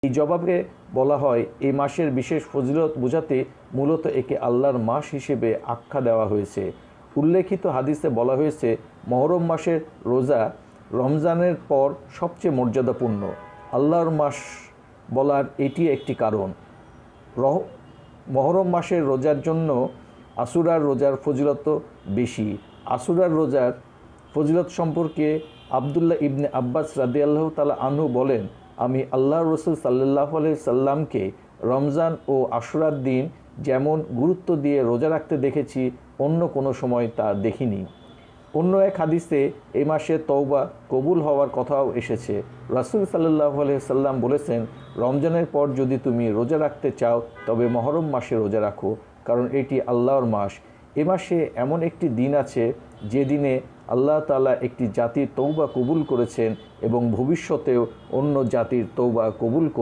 এই জবাবে বলা হয় এই মাসের বিশেষ ফজিলত বোঝাতে মূলত একে আল্লাহর মাস হিসেবে আখ্যা দেওয়া হয়েছে। উল্লেখিত হাদিসে বলা হয়েছে মহরম মাসের রোজা রমজানের পর সবচেয়ে মর্যাদাপূর্ণ। আল্লাহর মাস বলার এটি একটি কারণ। মহরম মাসের রোজার জন্য আশুরার রোজার ফজিলত বেশি। আশুরার রোজার ফজিলত সম্পর্কে আবদুল্লাহ ইবনে আব্বাস রাদিয়াল্লাহু তাআলা আনহু বলেন, আমি আল্লাহর রাসূল সাল্লাল্লাহু আলাইহি সাল্লামকে রমজান ও আশুরার দিন যেমন গুরুত্ব দিয়ে রোজা রাখতে দেখেছি, অন্য কোনো সময় তা দেখিনি। অন্য এক হাদিসে এই মাসে তওবা কবুল হওয়ার কথাও এসেছে। রাসূল সাল্লাল্লাহু আলাইহি সাল্লাম বলেছেন, রমজানের পর যদি তুমি রোজা রাখতে চাও তবে মহরম মাসে রোজা রাখো, কারণ এটি আল্লাহর মাস। এ মাসে এমন একটি দিন আছে যে দিনে আল্লাহ তাআলা একটি জাতির তওবা কবুল করেছেন এবং ভবিষ্যতেও অন্য জাতির তওবা কবুল করবেন।